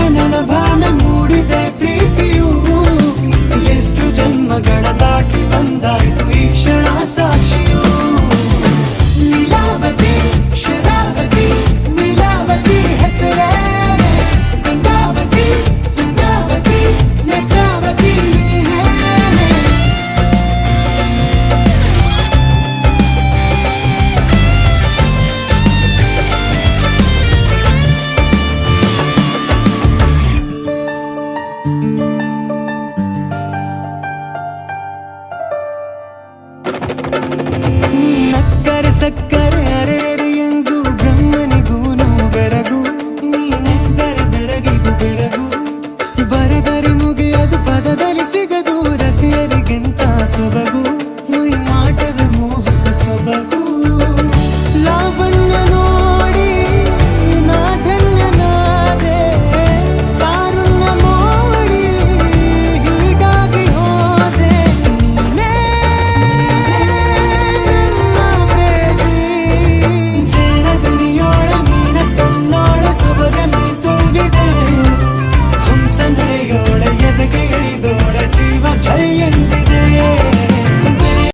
ನನ್ನ ಭಾವನೆ ಮೂಡಿದೆ ಪ್ರೀತಿಯು ಎಷ್ಟು ಜನ್ಮಗಳ ದಾಟಿ ಬಂದಾಯ್ತು ಈ ಕ್ಷಣ ಸಾಕ್ಷಿಯು ಲೀಲಾವತಿ ಶರಾವತಿ ನೀಲಾವತಿ ಹೆಸರೇ ಗಂಗಾವತಿ ತುಂಗಾವತಿ ನೇತ್ರಾವತಿ ನೀನೇ ನೀನಕ್ಕರೆ ಸಕ್ಕರೆ ಅರೆರೆ ಎಂದು ಬ್ರಹ್ಮನಿಗೂನು ಬೆರಗು ನೀನೆಂದರೆ ಬೆರಗಿಗೂ ಬೆರಗು ಬರೆದರೆ ಮುಗಿಯದು ಪದದಲ್ಲಿ ಸಿಗದು ರತಿಯರಿಗಿಂತ ಸೊಬಗು